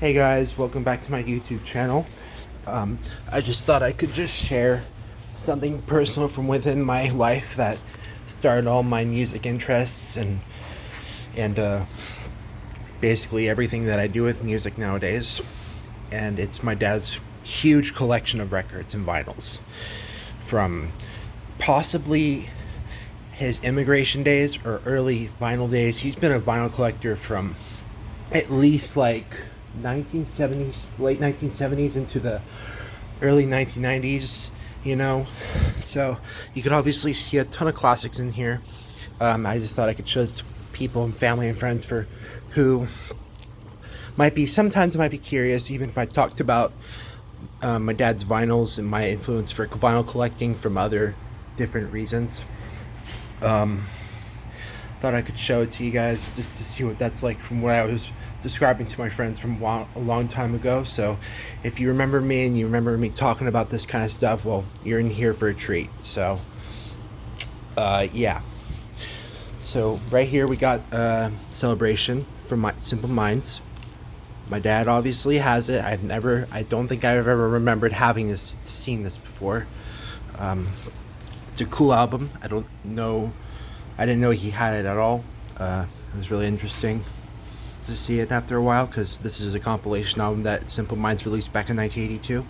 Hey guys, welcome back to my YouTube channel. I just thought I could just share something personal from within my life that started all my music interests and basically everything that I do with music nowadays. And it's my dad's huge collection of records and vinyls from possibly his immigration days or early vinyl days. He's been a vinyl collector from at least like 1970s, late 1970s into the early 1990s, you know. So you could obviously see a ton of classics in here. I just thought I could show this to people and family and friends for who might be curious, even if I talked about my dad's vinyls and my influence for vinyl collecting from other different reasons. Thought I could show it to you guys just to see what that's like from what I was describing to my friends from a long time ago. So if you remember me and you remember me talking about this kind of stuff, well, you're in here for a treat. So yeah. So right here we got Celebration from my Simple Minds. My dad obviously has it. I don't think I've ever remembered seeing this before. It's a cool album. I didn't know he had it at all. It was really interesting to see it after a while, because this is a compilation album that Simple Minds released back in 1982.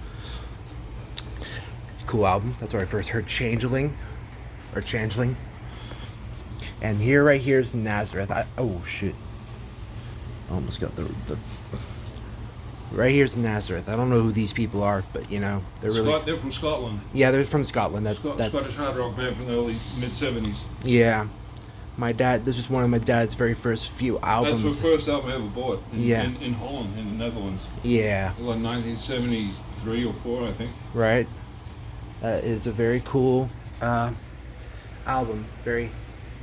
It's a cool album. That's where I first heard Changeling. And right here is Nazareth. Oh shit. Almost got the right here's Nazareth. I don't know who these people are, but you know, they're from Scotland. Yeah, they're from Scotland. Scottish hard rock band from the early mid-70s. Yeah. This was one of my dad's very first few albums. That's the first album I ever bought in Holland, in the Netherlands. Yeah. Like 1973 or 4, I think. Right. That is a very cool album. Very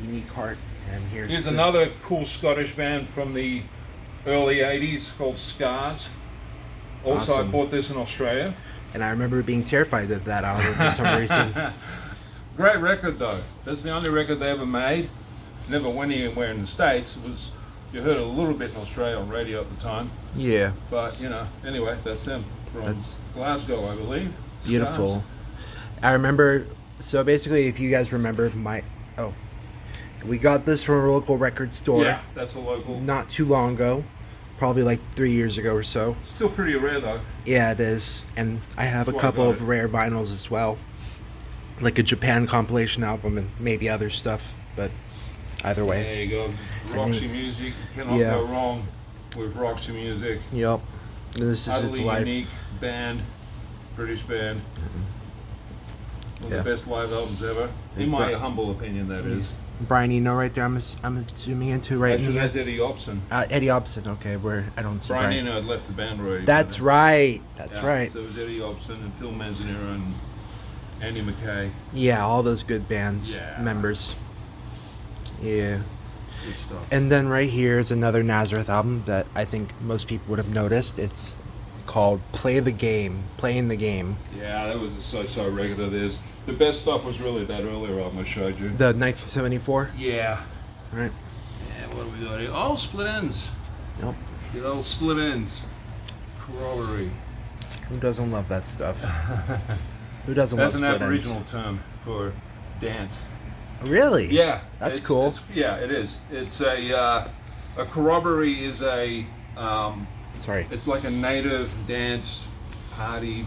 unique heart. And here's another cool Scottish band from the early 80s called Scars. Also, Awesome. I bought this in Australia. And I remember being terrified of that album for some reason. Great record though. That's the only record they ever made. Never went anywhere in the States. You heard it a little bit in Australia on radio at the time. Yeah. But anyway, that's them from Glasgow, I believe. Beautiful. I remember. So basically, if you guys remember, we got this from a local record store. Yeah, that's a local. Not too long ago, probably like 3 years ago or so. Still pretty rare though. Yeah, it is. And I have a couple of rare vinyls as well, like a Japan compilation album and maybe other stuff. But either way. There you go. Roxy Music. Cannot go wrong with Roxy Music. Yep. This is Utterly its life. unique band, British band. One of the best live albums ever, in my humble opinion. That is. Brian Eno right there. I'm zooming into right Actually, here. that's Eddie Hobson. Eddie Hobson. Okay, I don't see Brian Eno had left the band already. That's right. That's right. So it was Eddie Hobson and Phil Manzanera and Andy McKay. Yeah, all those good bands members. Yeah. Good stuff. And then right here is another Nazareth album that I think most people would have noticed. It's called Playing the Game. Yeah, that was a so-so record of theirs. The best stuff was really that earlier album I showed you. The 1974? Yeah. Right. Yeah, what have we got here? Oh, Split Ends. Yep. Good old Split Ends. Corollary. Who doesn't love that stuff? Who doesn't love Split Ends? That's an Aboriginal term for dance. Really? Yeah. That's cool. It is. It's a corroboree is a Sorry. It's like a native dance party.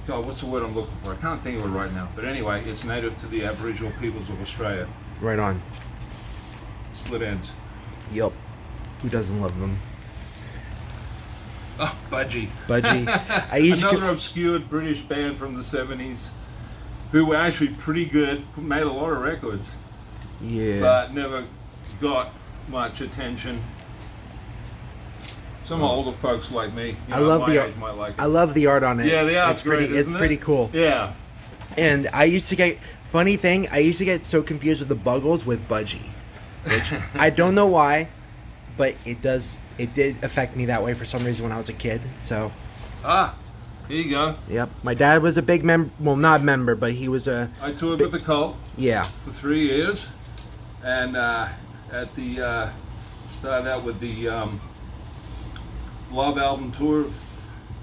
God, what's the word I'm looking for? I can't think of it right now. But anyway, it's native to the Aboriginal peoples of Australia. Right on. Split Ends. Yup. Who doesn't love them? Oh, Budgie. Another obscured British band from the 70s who were actually pretty good, made a lot of records. Yeah. But never got much attention. Some older folks like me, I love the art. Might like it. I love the art on it. Yeah, the art's pretty. great, It's pretty cool. Yeah. And I used to get so confused with the Buggles with Budgie, which I don't know why, but it did affect me that way for some reason when I was a kid. So. Here you go. Yep. My dad was a big member. Well, not member, but he was a. I toured with the Cult. Yeah. For 3 years, and started out with the Love album tour.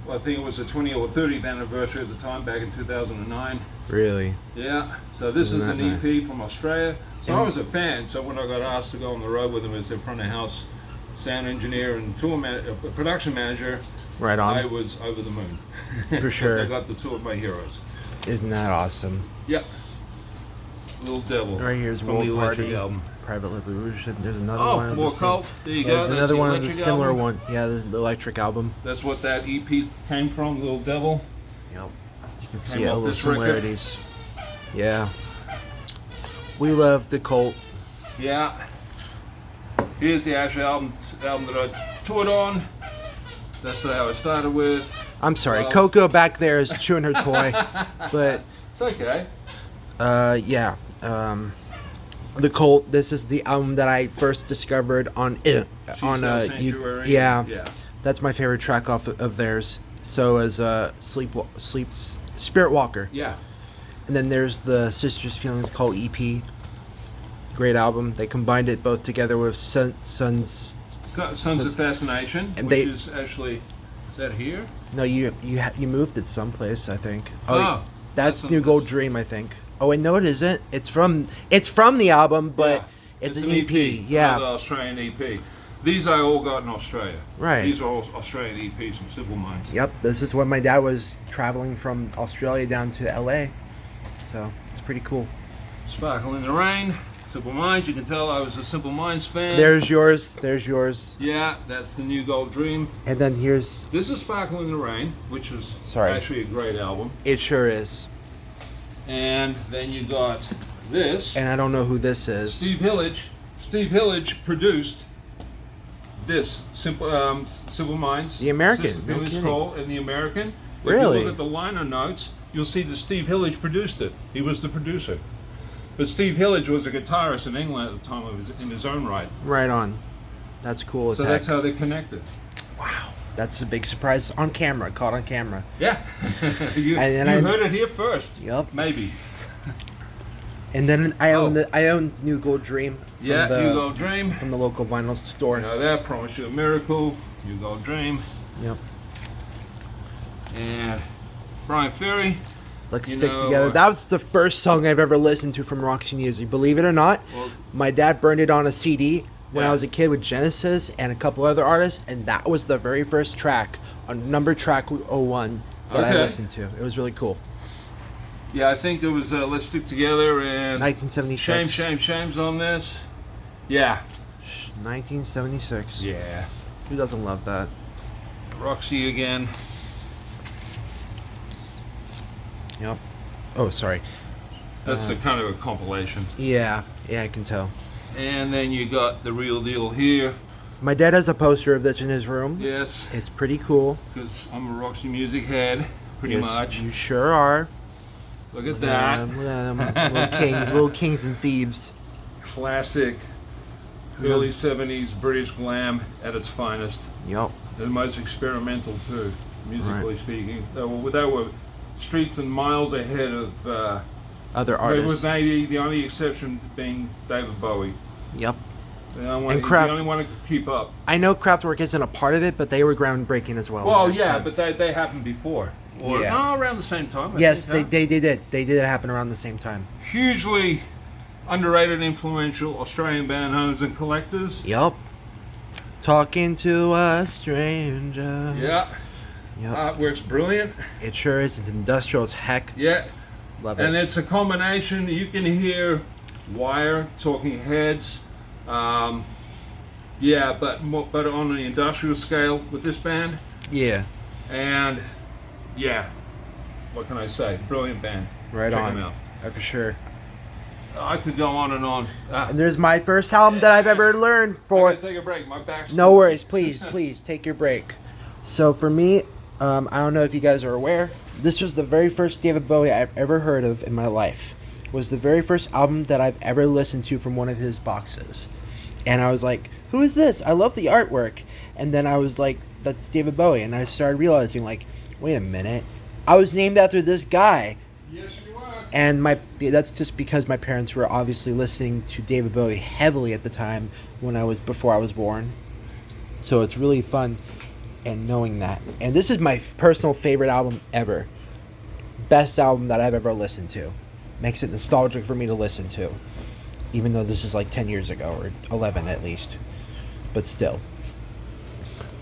Well, I think it was the 20th or 30th anniversary at the time, back in 2009. Really? Yeah. So this is Isn't an that EP from Australia. So I And- was a fan. So when I got asked to go on the road with them as their front of house sound engineer and production manager, Right I on. was over the moon. For 'Cause sure. I got the two of my heroes. Isn't that awesome? Yep. Little Devil. Right here's from World the Electric Party. album. Private Revolution. There's another Oh, one. of more the same- cult. There you go. There's That's another the one of the Electric similar album. one. Yeah, the Electric album. That's what that EP came from, Little Devil. Yep. You can Came see all off the this record. similarities. Yeah. We love the cult. Yeah. Here's the Asher album that I toured on. That's how I started with. I'm sorry, Well- Coco back there is chewing her toy, but It's okay. yeah, the Cult. This is the album that I first discovered on She's Sanctuary. yeah, Yeah. that's my favorite track off of theirs. So is Spirit Walker, Yeah. and then there's the Sisters Feelings Cult EP. Great album. They combined it both together with Sons. Sons of Fascination, And which they- is actually, is that here? No, you moved it someplace, I think. Oh, that's that's New on Gold this. Dream, I think. Oh wait, no, it isn't. It's from the album, but Yeah. it's an EP. Another Yeah, Australian EP. These I all got in Australia. Right. These are all Australian EPs from Simple Minds. yep. This is when my dad was traveling from Australia down to LA, so it's pretty cool. Sparkle in the Rain, Simple Minds. You can tell I was a Simple Minds fan. There's yours. There's yours. Yeah, that's the New Gold Dream. And then here's This is Sparkle in the Rain, which was Sorry. actually a great album. it. Sure is. And then you got this. And I don't know who this is. Steve Hillage produced this Simple Minds. The American, Sister no Feelings kidding. Call and the American. If Really? you look at the liner notes, you'll see that Steve Hillage produced it. He was the producer. But Steve Hillage was a guitarist in England at the time in his own right. Right on. That's cool as So heck. that's how they connected. That's a big surprise on camera. Caught on camera. Yeah. you And then you heard it here first. Yep. Maybe. And then I Oh. owned New Gold Dream from Yeah, the You Go Dream. from the local vinyl store. You know that, Promise You a Miracle, You Go Dream. Yep. And Brian Ferry. Let's You stick know, together. That was the first song I've ever listened to from Roxy Music. Believe it or not, Well, my dad burned it on a CD when I Yeah. was a kid with Genesis and a couple other artists, and that was the very first track on number track 01 that I Okay. listened to. It was really cool. yeah, I think it was Let's Stick Together and 1976. Shame's on this. Yeah. 1976. Yeah. Who doesn't love that? Roxy again. Yep. Oh, sorry. That's the kind of a compilation. Yeah, I can tell. And then you got The Real Deal here. My dad has a poster of this in his room. Yes, It's pretty cool. because I'm a Roxy Music head, pretty Yes, much. You sure are. Look at that. Look at them, little kings and thieves. Classic early 70s British glam at its finest. Yup. The most experimental too, musically speaking. They were streets and miles ahead of Other with artists. maybe the only exception being David Bowie. Yep. The only one, And he's Kraft- the only one who could keep up. I know Kraftwerk isn't a part of it, but they were groundbreaking as well. in Well, that yeah, sense. but they happened before. Or Yeah. no, around the same time. I Yes, think, they did. They did happen around the same time. Hugely underrated, influential Australian band owners and collectors. Yup. Talking to a stranger. Yeah. Yep. Artwork's brilliant. It sure is. It's industrial as heck. Yeah. Love And it. it's a combination. You can hear Wire, Talking Heads. Yeah, but on an industrial scale with this band. Yeah. And yeah, what can I say? Brilliant band. Right Check on. them out. For sure. I could go on and on. And there's my first album that I've ever learned I for. gotta take a break. My back's No worries, please take your break. So for me, I don't know if you guys are aware, this was the very first David Bowie I've ever heard of in my life. It was the very first album that I've ever listened to from one of his boxes. And I was like, who is this? I love the artwork. And then I was like, that's David Bowie. And I started realizing, like, wait a minute. I was named after this guy. Yes, you are. And that's just because my parents were obviously listening to David Bowie heavily at the time before I was born. So it's really fun. and knowing that. And this is my personal favorite album ever. Best album that I've ever listened to. Makes it nostalgic for me to listen to. Even though this is like 10 years ago, or 11 at least. But still.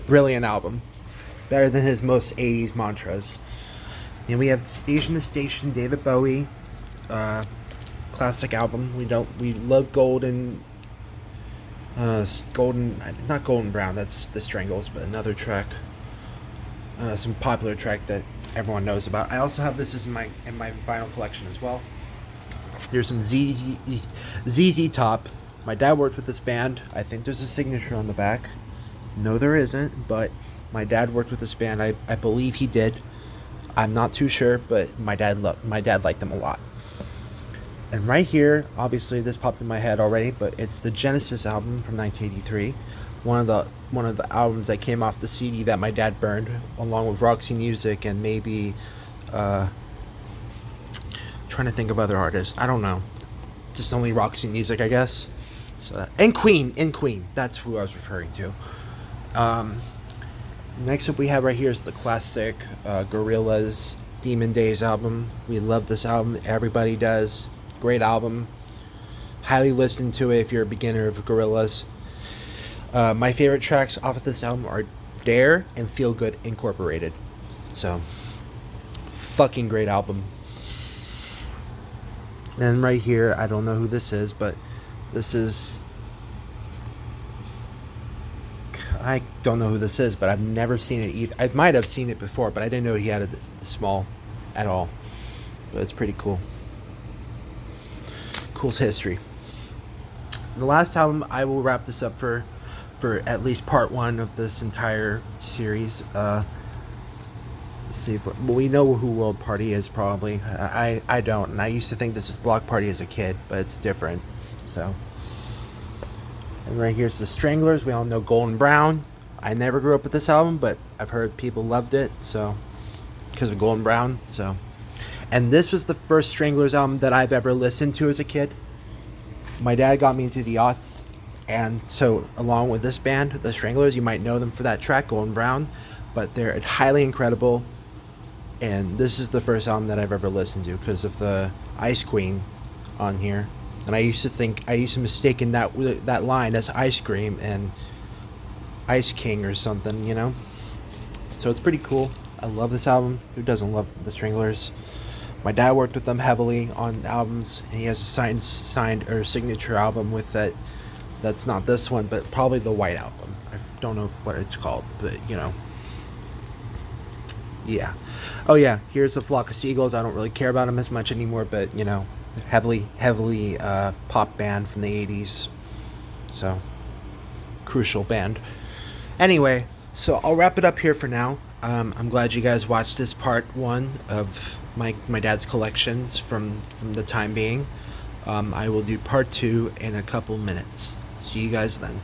Brilliant album. Better than his most 80s mantras. And we have Station to Station, David Bowie. Classic album. We love Golden, not Golden Brown, that's the Strangles, but another track. Some popular track that everyone knows about. I also have this in my vinyl collection as well. There's some ZZ Top. My dad worked with this band. I think there's a signature on the back. No, there isn't, but my dad worked with this band. I believe he did. I'm not too sure, but my dad liked them a lot. And right here, obviously this popped in my head already, but it's the Genesis album from 1983. One of the albums that came off the CD that my dad burned, along with Roxy Music and maybe trying to think of other artists. I don't know. Just only Roxy Music, I guess. So and Queen. That's who I was referring to. Next up we have right here is the classic Gorillaz Demon Days album. We love this album. Everybody does. Great album. Highly listen to it if you're a beginner of Gorillaz. My favorite tracks off of this album are Dare and Feel Good Incorporated. So, fucking great album. And right here, I don't know who this is, but this is... I don't know who this is, but I've never seen it either. I might have seen it before, but I didn't know he had a small at all. But it's pretty cool. Cool history. The last album, I will wrap this up for at least part one of this entire series. Let's see if we know who World Party is, probably. I don't, and I used to think this is Block Party as a kid, but it's different. So, and right here's the Stranglers. We all know Golden Brown. I never grew up with this album, but I've heard people loved it, so because of Golden Brown. So, and this was the first Stranglers album that I've ever listened to as a kid. My dad got me into the aughts, and so along with this band, the Stranglers, you might know them for that track, Golden Brown, but they're highly incredible. And this is the first album that I've ever listened to because of the Ice Queen on here. And I used to mistake that line as ice cream and Ice King or something, you know? So it's pretty cool. I love this album. Who doesn't love the Stranglers? My dad worked with them heavily on albums, and he has a signed or signature album with that. That's not this one, but probably the White Album. I don't know what it's called, but you know. Yeah. Oh yeah, here's a Flock of Seagulls. I don't really care about them as much anymore, but you know, heavily pop band from the 80s. So, crucial band. Anyway, so I'll wrap it up here for now. I'm glad you guys watched this part one of my dad's collections from the time being. I will do part two in a couple minutes. See you guys then.